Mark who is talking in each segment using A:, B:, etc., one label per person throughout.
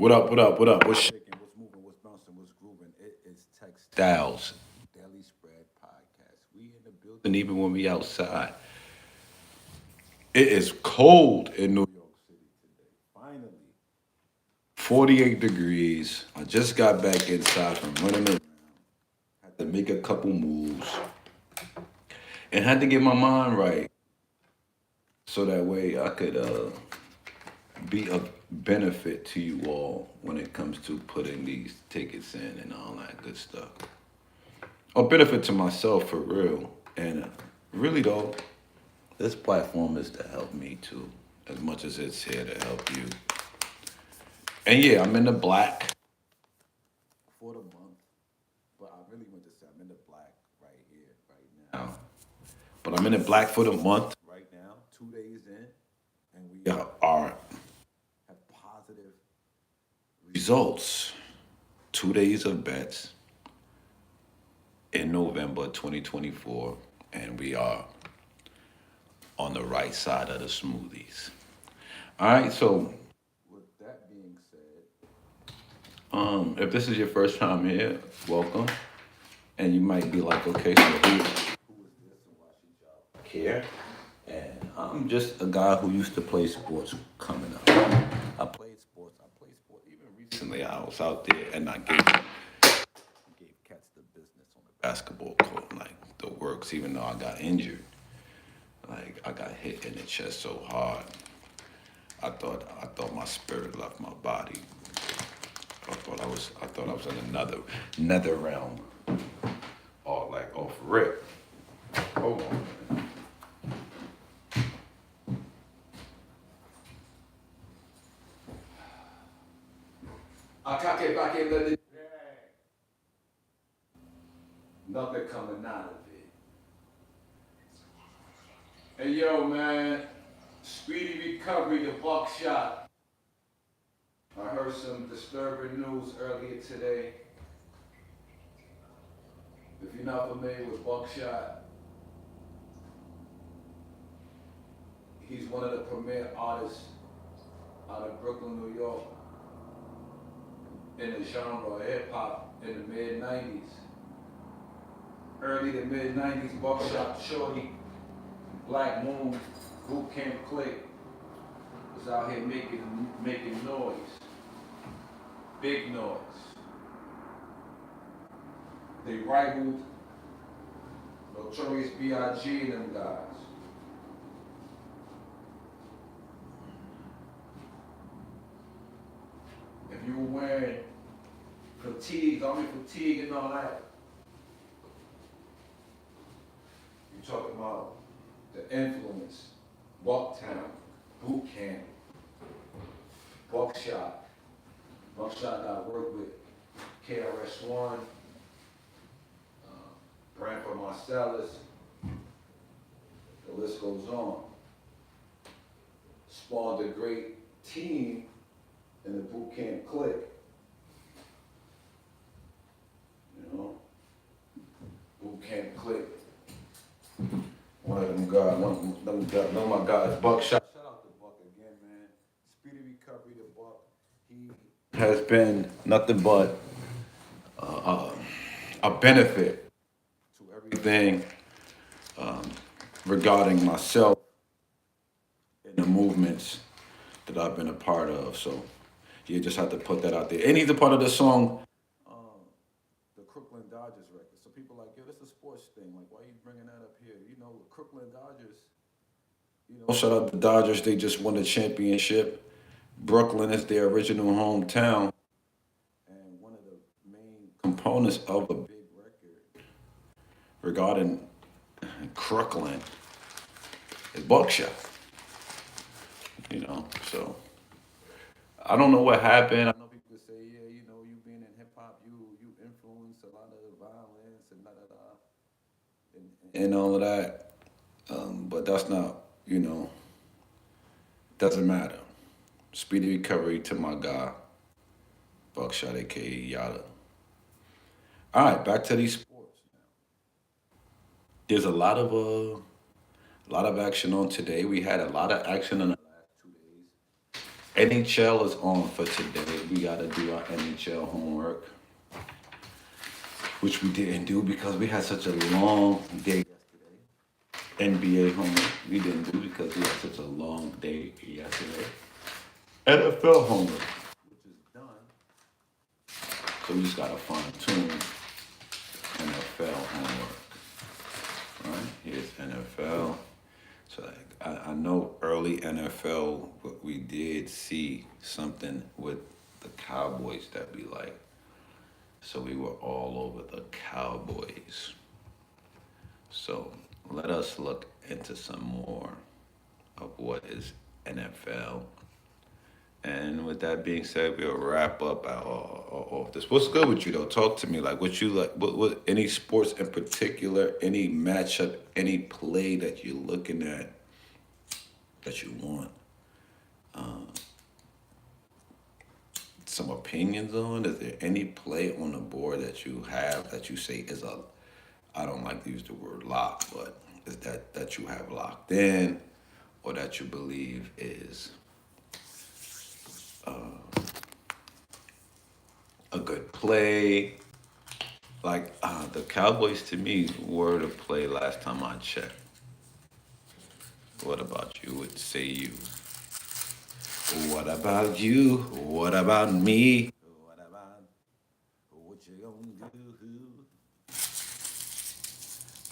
A: What up? What up? What up? What's shaking? What's moving? What's bouncing? What's grooving? It is Textiles Daily Spread Podcast. We in the building even when we outside. It is cold in New York City today. Finally, 48 degrees. I just got back inside from running around. Had to make a couple moves and had to get my mind right so that way I could be of benefit to you all when it comes to putting these tickets in and all that good stuff. A benefit to myself for real. And really though, this platform is to help me too, as much as it's here to help you. And yeah, I'm in the black for the month, but I really want to say I'm in the black right here, right now. But I'm in the black for the month right now, 2 days in, and we are have positive results. 2 days of bets in November 2024, and we are on the right side of the smoothies. All right, so with that being said, if this is your first time here, welcome. And you might be like, okay, so who is this and why should y'all care? And I'm just a guy who used to play sports coming up. I played sports. I played sports even recently. I was out there and I gave cats the business on the basketball court, like the works, even though I got injured. Like I got hit in the chest so hard. I thought my spirit left my body. I thought I was in another nether realm. Or like off rip. Hold on. I can't get back in the nothing coming out of it. Hey yo man, speedy recovery to Buckshot. I heard some disturbing news earlier today. If you're not familiar with Buckshot, he's one of the premier artists out of Brooklyn, New York, in the genre of hip hop in the mid 90s. Early to mid 90s, Buckshot Shorty, Black Moon, Boot Camp Click was out here making noise, big noise. They rivaled Notorious B.I.G. and them guys. If you were wearing fatigues, army fatigue and all that, you're talking about the influence, Bucktown, Boot Camp, Buckshot. Buckshot got work with KRS-One, Branford Marcellus, the list goes on. Spawned a great team in the Boot Camp Click. You know, Boot Camp Click. One of them guys, one of my guys, Buckshot. Shout out to Buck again, man. Speedy recovery to Buck. He has been nothing but a benefit to everything regarding myself and the movements that I've been a part of. So you just have to put that out there. And he's a part of the song, the Crooklyn Dodgers record. So people are like, yo, this is a sports thing. Like, why are you bringing that up here? You know, the Crooklyn Dodgers. You know, shout out the Dodgers. They just won the championship. Brooklyn is their original hometown, and one of the main components of a big record regarding Crooklyn is Buckshot. You know, so I don't know what happened. I know people say, yeah, you know, you being in hip hop, you influence a lot of the violence and da da da and all of that. But that's not, you know, doesn't matter. Speedy recovery to my guy, Buckshot, aka Yada. All right, back to these sports now. There's a lot of action on today. We had a lot of action in the last 2 days. NHL is on for today. We got to do our NHL homework, which we didn't do because we had such a long day yesterday. NBA homework we didn't do because we had such a long day yesterday. NFL homework, which is done. So we just got to fine tune NFL homework. Right? Here's NFL. So I know early NFL, but we did see something with the Cowboys that we like. So we were all over the Cowboys. So let us look into some more of what is NFL. And with that being said, we'll wrap up off this. What's good with you though? Talk to me. Like what you like? What any sports in particular? Any matchup? Any play that you're looking at that you want? Some opinions on? Is there any play on the board that you have that you say is a, I don't like to use the word lock, but is that you have locked in or that you believe is a good play? Like the Cowboys to me were the play last time I checked. What about you? Would say you? What about you? What about me? What about what you gonna do?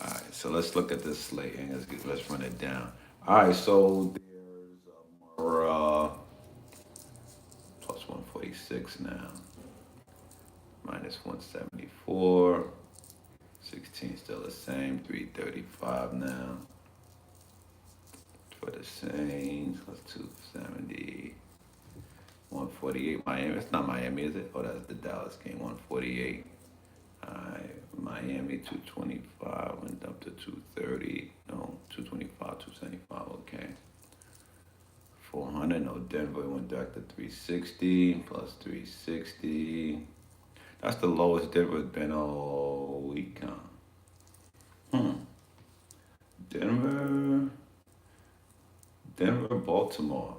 A: All right, so let's look at this slate and let's run it down. All right, so there's more plus 146 now, minus 174. 16 still the same, 335 now for the Saints. Plus 270. 148 Miami. It's not Miami, is it? Oh, that's the Dallas game. 148. Alright, Miami 225 went up to 230. No, 225, 275. Okay. 400. No, Denver went back to 360 plus 360. That's the lowest Denver's been all week. Huh? Hmm. Denver, Baltimore.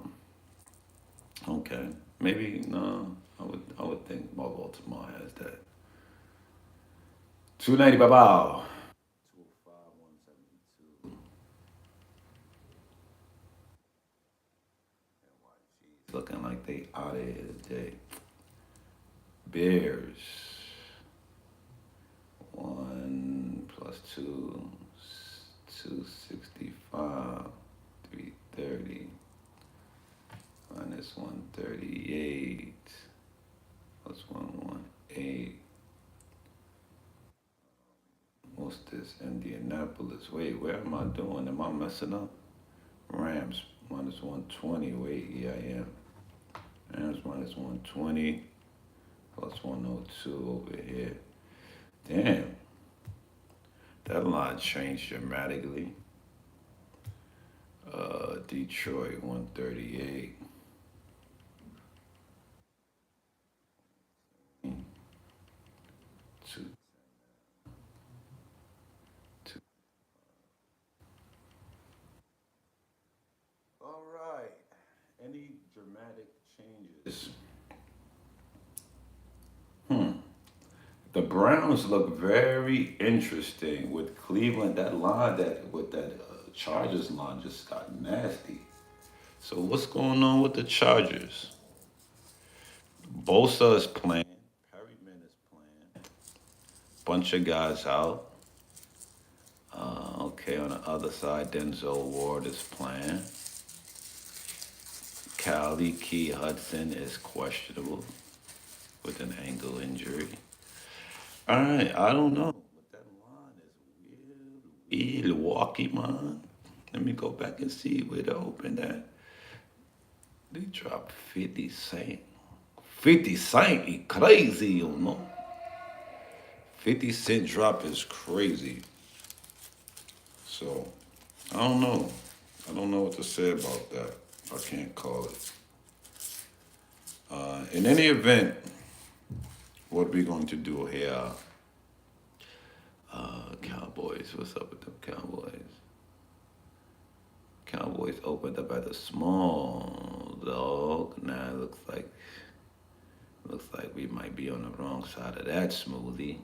A: Okay, maybe no. I would think Baltimore has that. 290 bow. 205, 172. NYG's looking like they out of here today. Bears. 1 plus 2, 265, 330, minus 138, plus 118. What's this? Indianapolis. Wait, where am I doing? Am I messing up? Rams minus 120. Wait, yeah, I am. Rams minus 120, plus 102 over here. Damn, that line changed dramatically. Detroit 138. Two, two. All right. Any dramatic changes? Hmm. The Browns look very interesting with Cleveland. That line that with that Chargers line just got nasty. So what's going on with the Chargers? Bosa is playing. Perryman is playing. Bunch of guys out. Okay, on the other side, Denzel Ward is playing. Callie Key Hudson is questionable with an ankle injury. All right, I don't know. But that line is weird. Milwaukee, man. Let me go back and see where they opened at. They dropped 50 Cent. 50 Cent is crazy, you know. 50 Cent drop is crazy. So, I don't know. I don't know what to say about that. I can't call it. In any event, what we going to do here, Cowboys, what's up with them Cowboys? Cowboys opened up at a small dog. Now Looks like we might be on the wrong side of that smoothie.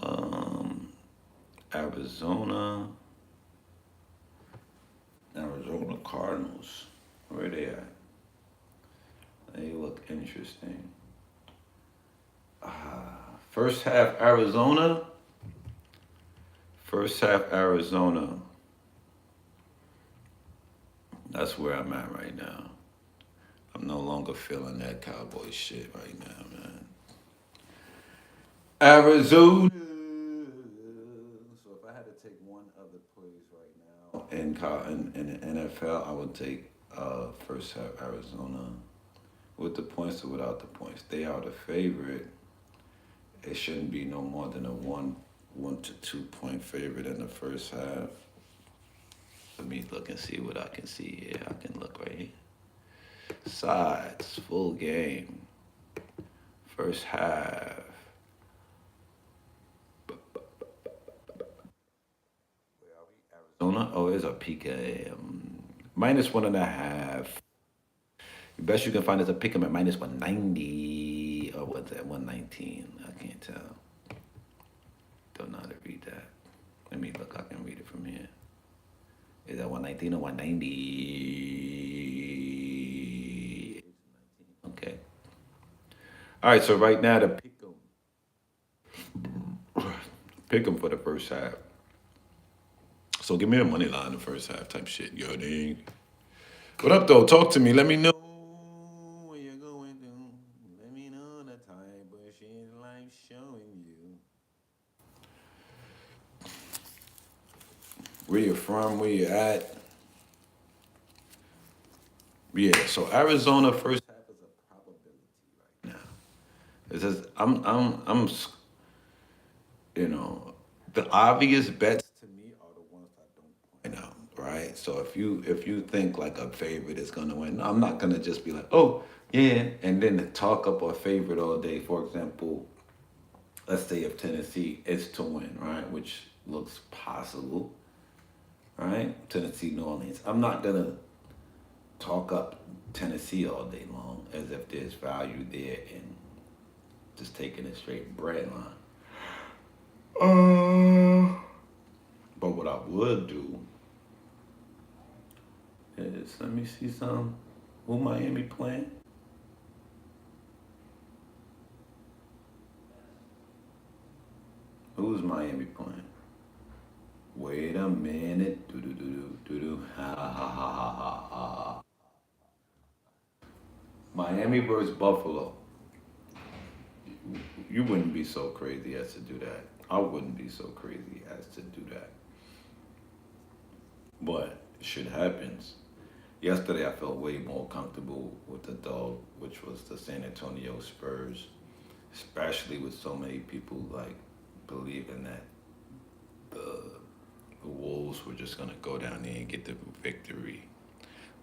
A: Um, Arizona, Arizona Cardinals. Where they at? They look interesting. First half Arizona. First half Arizona. That's where I'm at right now. I'm no longer feeling that cowboy shit right now, man. Arizona. So if I had to take one other place right now in the NFL, I would take first half Arizona with the points or without the points. They are the favorite. It shouldn't be no more than a 1 to 2 point favorite in the first half. Let me look and see what I can see here. I can look right here. Sides, full game. First half. Arizona. Oh, it's a peak. -1.5. The best you can find is a pick 'em at -190. Or what's that? 119. I can't tell. Don't know how to read that. Let me look. I can read it from here. Is that 119 or 190? Okay. All right. So right now the pick 'em for the first half. So give me the money line in the first half type shit. Yo, dang. What up though? Talk to me. Let me know what you're going through. Let me know the type of shit life showing you. Where you from? Where you at? Yeah. So Arizona first half is a probability right now. It says you know, the obvious bets to me are the ones I don't point out, right? So if you think like a favorite is gonna win, no, I'm not gonna just be like, oh yeah, and then talk up a favorite all day. For example, let's say if Tennessee is to win, right, which looks possible, right? Tennessee, New Orleans. I'm not gonna talk up Tennessee all day long as if there's value there in just taking a straight bread line. But what I would do is let me see some. Who Miami playing? Who's Miami playing? Wait a minute. Do do do do do do. Ha ha ha ha ha ha. Miami versus Buffalo. You wouldn't be so crazy as to do that. I wouldn't be so crazy as to do that. But shit happens. Yesterday, I felt way more comfortable with the dog, which was the San Antonio Spurs, especially with so many people like believing that the the Wolves were just gonna go down there and get the victory.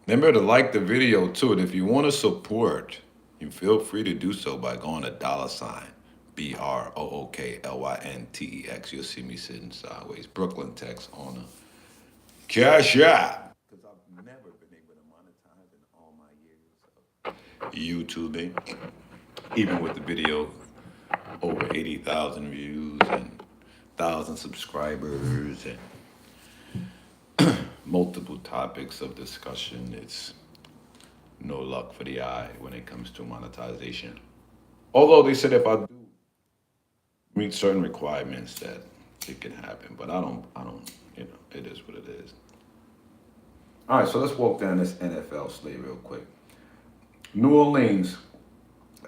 A: Remember to like the video too, and if you want to support, you feel free to do so by going to $ BROOKLYNTEX. You'll see me sitting sideways. Brooklyn Tex on a cash app. Because I've never been able to monetize in all my years of YouTubing, even with the video over 80,000 views and 1,000 subscribers and multiple topics of discussion. It's no luck for the eye when it comes to monetization. Although they said if I do meet certain requirements that it can happen, but I don't, it is what it is. All right, so let's walk down this NFL slate real quick. New Orleans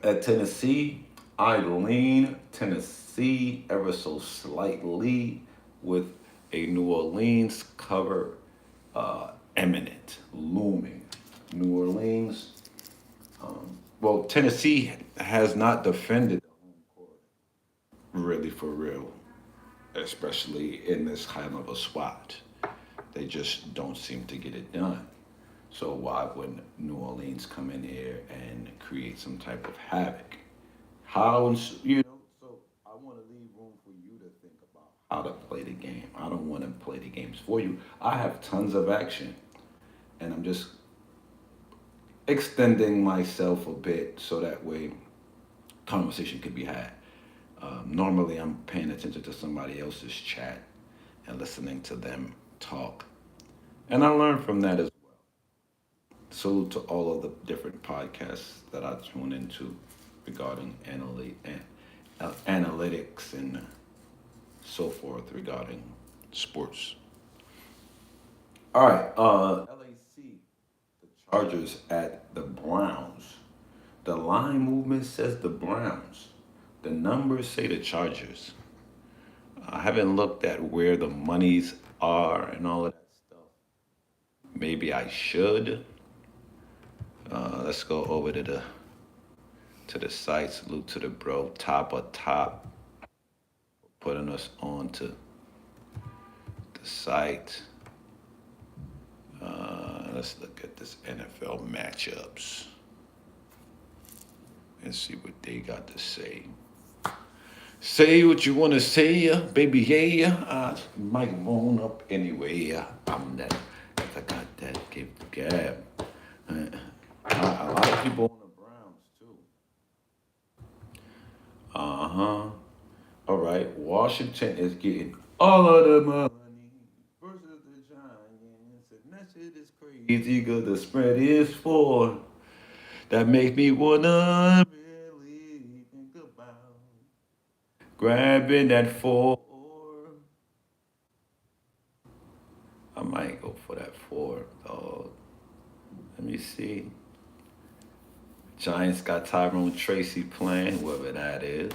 A: at Tennessee. I lean Tennessee ever so slightly with a New Orleans cover imminent, looming. New Orleans. Well, Tennessee has not defended the home court really for real, especially in this kind of a spot. They just don't seem to get it done. So why wouldn't New Orleans come in here and create some type of havoc? So I want to leave room for you to think about how to play the game. I don't want to play the games for you. I have tons of action, and I'm just extending myself a bit so that way conversation could be had. Normally, I'm paying attention to somebody else's chat and listening to them talk, and I learn from that as well. Salute to all of the different podcasts that I tune into regarding analytics and so forth regarding sports. All right, LAC, the Chargers at the Browns. The line movement says the Browns. The numbers say the Chargers. I haven't looked at where the monies are and all of that stuff. Maybe I should. Let's go over to the site. Salute to the bro. Top of top, putting us on to the site. Let's look at this NFL matchups and see what they got to say. Say what you want to say, baby. Yeah, microphone up anyway. I'm that. I got that give gab. A lot of people on the Browns too. Uh huh. All right. Washington is getting all of the money versus the Giants, and that shit is crazy. Cause the spread is 4. That makes me wanna really think about grabbing that 4. I might go for that 4. Oh, let me see. Giants got Tyrone Tracy playing, whoever that is.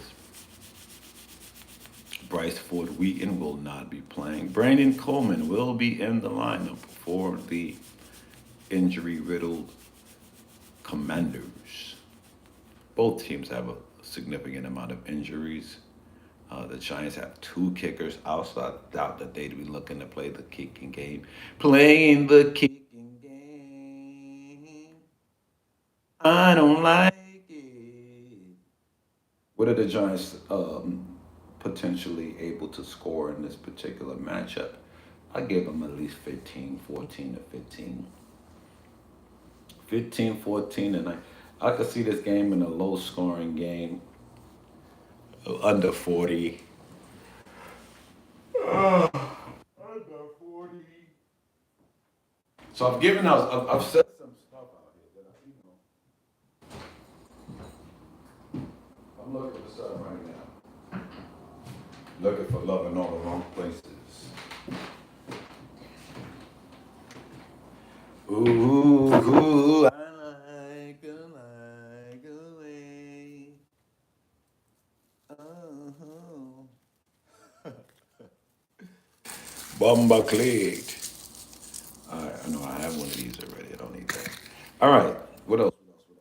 A: Bryce Ford Wheaton will not be playing. Brandon Coleman will be in the lineup for the injury riddled Commanders. Both teams have a significant amount of injuries. The Giants have 2 kickers. I also doubt that they'd be looking to play the kicking game. Playing the kicking game. I don't like it. What are the Giants potentially able to score in this particular matchup? I give them at least 15, 14 to 15. 15, 14, and I could see this game in a low scoring game, under 40. Under 40. So I've said some stuff out here that I'm looking for stuff right now. Looking for love in all the wrong places. Ooh, I like a way. Uh-huh. Bomba clicked. All right, I know I have one of these already. I don't need that. All right, what else? What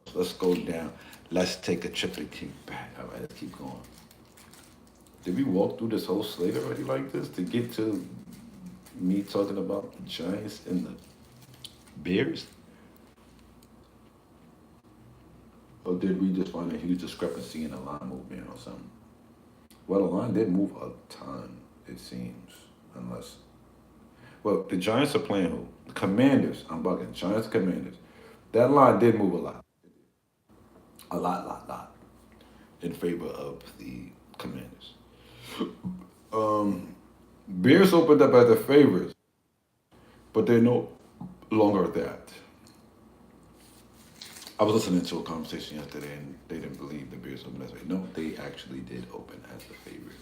A: else? Let's go down. Let's take a trip to keep back. All right, let's keep going. Did we walk through this whole slate already like this to get to me talking about the Giants and the Bears? Or did we just find a huge discrepancy in the line movement or something? Well, the line did move a ton, it seems. Unless, well, the Giants are playing who? The Commanders. I'm bugging. Giants, Commanders. That line did move a lot. A lot. In favor of the Commanders. Um, Bears opened up as the favorites, but they're no longer that. I was listening to a conversation yesterday, and they didn't believe the Bears opened as a favorite. No, they actually did open as the favorite.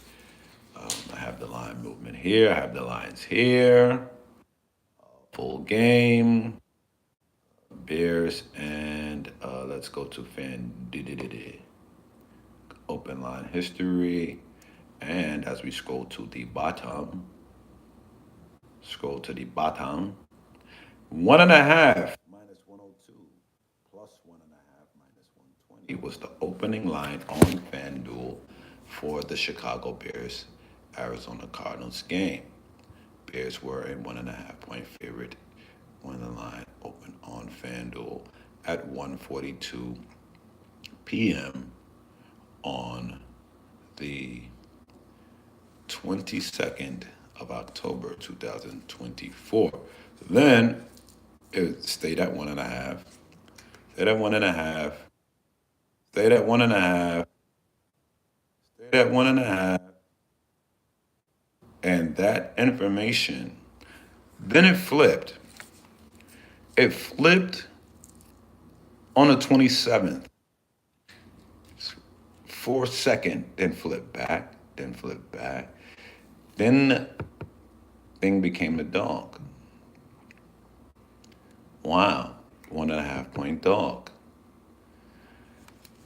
A: I have the line movement here. I have the lines here. Full game. Bears and let's go to fan open line history. And as we scroll to the bottom, 1.5 minus 102 plus 1.5 minus 120 was the opening line on FanDuel for the Chicago Bears Arizona Cardinals game. Bears were a 1.5 point favorite when the line opened on FanDuel at 1:42 p.m. on the 22nd of October 2024. Then it stayed at 1.5. Stayed at 1.5. Stayed at 1.5. Stayed at 1.5. And that information, then it flipped. It flipped on the 27th for a second, then flipped back, then flipped back. Then the thing became a dog. Wow, 1.5 point dog.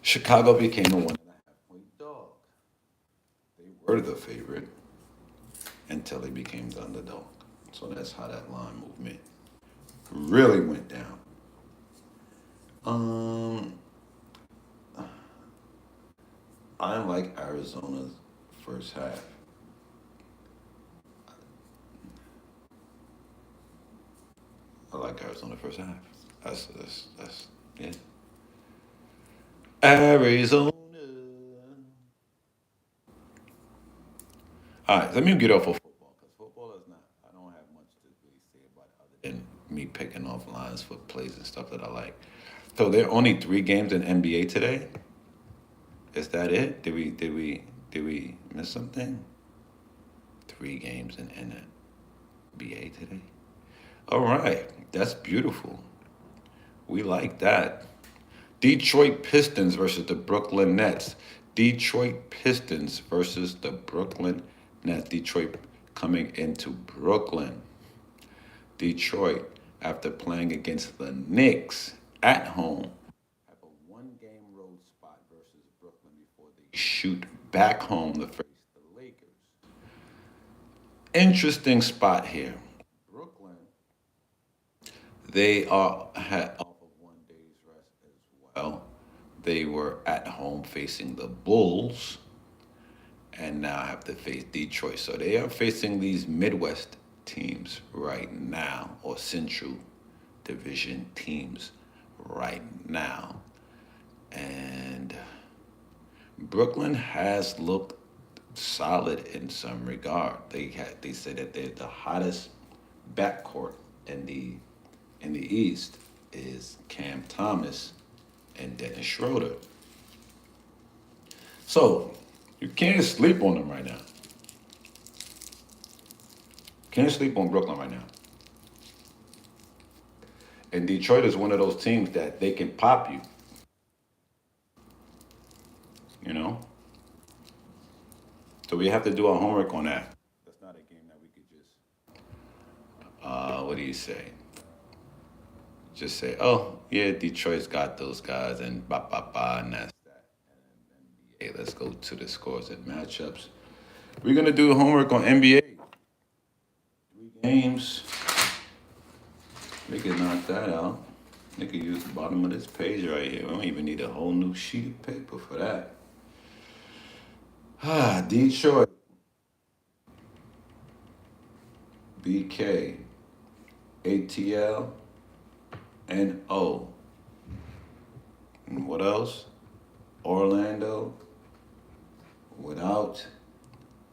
A: Chicago became a 1.5 point dog. They were the favorite until they became the underdog. So that's how that line movement really went down. Um, I like Arizona's first half. I like Arizona first half. That's yeah. Arizona. All right, let me get off of football because football is not. I don't have much to really say about it other than me picking off lines for plays and stuff that I like. So there are only 3 games in NBA today. Is that it? Did we miss something? 3 games in NBA today. All right, that's beautiful. We like that. Detroit Pistons versus the Brooklyn Nets. Detroit Pistons versus the Brooklyn Nets. Detroit coming into Brooklyn. Detroit, after playing against the Knicks at home, have a 1 game road spot versus Brooklyn before they shoot back home to face the Lakers. Interesting spot here. Brooklyn, they are had off of 1 day's rest as well. They were at home facing the Bulls and now have to face Detroit. So they are facing these Midwest teams right now, or Central Division teams right now. And Brooklyn has looked solid in some regard. They say that they're the hottest backcourt in the East is Cam Thomas and Dennis Schroeder. So you can't sleep on them right now. Can't sleep on Brooklyn right now. And Detroit is one of those teams that they can pop you. You know. So we have to do our homework on that. That's not a game that we could just. What do you say? Just say, oh yeah, Detroit's got those guys, and ba ba ba, and that's that. And NBA, let's go to the scores and matchups. We're gonna do homework on NBA. 3 games. We can knock that out. We can use the bottom of this page right here. We don't even need a whole new sheet of paper for that. Detroit. BK. ATL. NO. And what else? Orlando. Without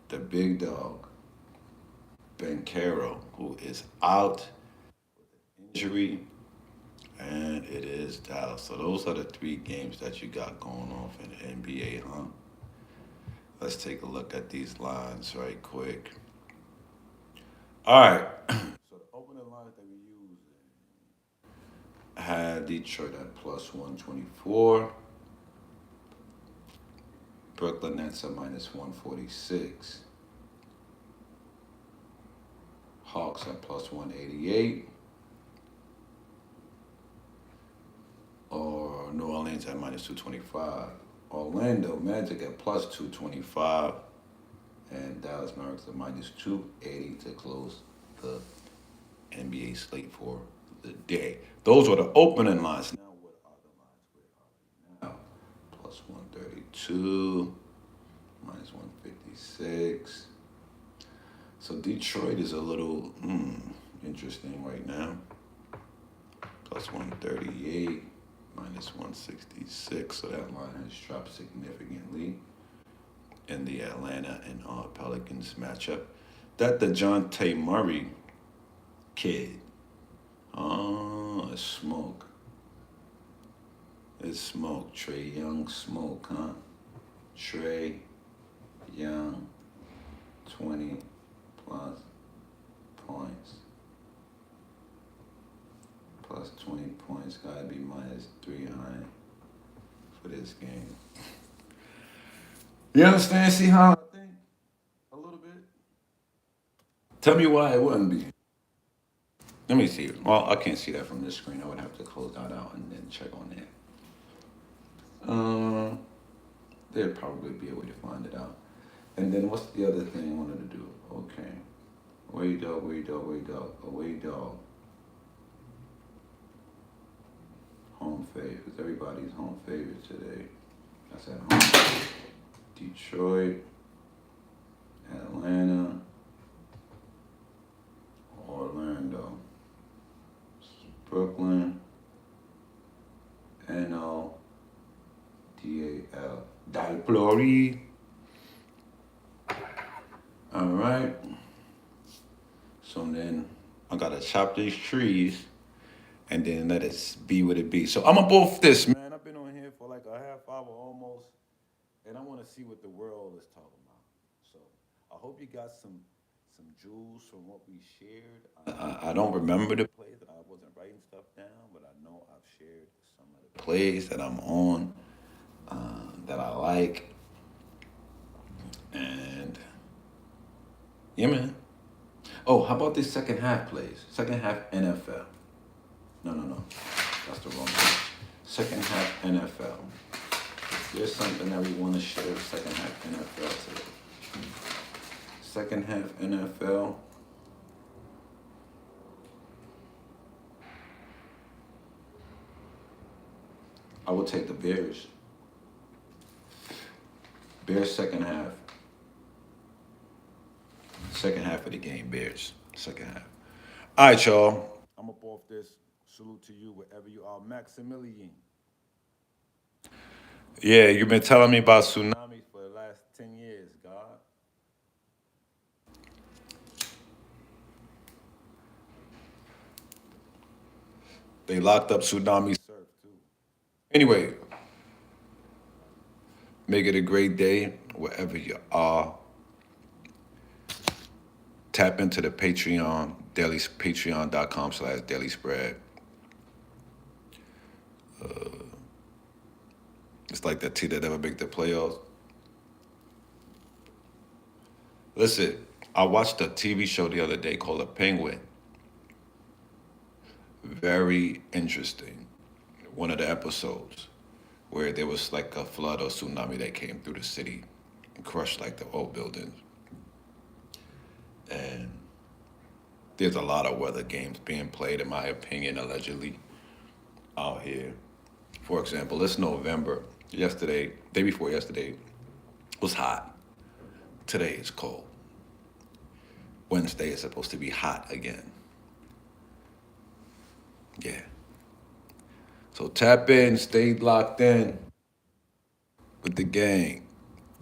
A: the big dog, Banchero, who is out with injury, and it is Dallas. So those are the 3 games that you got going off in the NBA, huh? Let's take a look at these lines right quick. All right. So the opening lines that we used had Detroit at plus 124, Brooklyn Nets at minus 146, Hawks at plus 188, or New Orleans at minus 225. Orlando Magic at plus 225, and Dallas Mavericks at minus 280 to close the NBA slate for the day. Those were the opening lines. Now, what are the lines? Where are we now? Plus 132, minus 156. So Detroit is a little interesting right now. Plus 138, minus 166. So that line has dropped significantly in the Atlanta and Pelicans matchup. That DeJounte Murray kid. Oh, smoke. It's Smoke. Trey Young Smoke, huh? Trey Young, 20 plus points. Plus 20 points. Gotta be minus 300 for this game. You understand? See how I think? A little bit. Tell me why it wouldn't be. Let me see. Well, I can't see that from this screen. I would have to close that out and then check on that. There'd probably be a way to find it out. And then what's the other thing I wanted to do? Okay. Away dog, away dog, away dog, away dog. Home favorites. Everybody's home favorite today. That's at home. Detroit, Atlanta, Orlando, Brooklyn, NO, DAL. Diplori. All right. So then I gotta chop these trees and then let it be what it be. So I'm gonna both this, man. I've been on here for like a half hour almost, and I want to see what the world is talking about. So I hope you got some jewels from what we shared. I don't remember the plays that I wasn't writing stuff down, but I know I've shared some of the plays that I'm on that I like, and yeah, man. Oh, how about this second half plays? Second half NFL. No. That's the wrong one. Second half NFL. There's something that we want to share with second half NFL today. Second half NFL. I would take the Bears. Bears second half. Second half of the game, Bears. Second half. All right, y'all. I'm up off this. Salute to you wherever you are. Maximilian. Yeah, you've been telling me about tsunamis for the last 10 years, God. They locked up tsunami surf, too. Anyway, make it a great day wherever you are. Tap into the Patreon, patreon.com/daily spread. It's like that team that never make the playoffs. Listen, I watched a TV show the other day called The Penguin. Very interesting. One of the episodes where there was like a flood or tsunami that came through the city and crushed like the old buildings. And there's a lot of weather games being played, in my opinion, allegedly, out here. For example, it's November. Yesterday, day before yesterday, was hot. Today is cold. Wednesday is supposed to be hot again. Yeah. So tap in, stay locked in with the gang.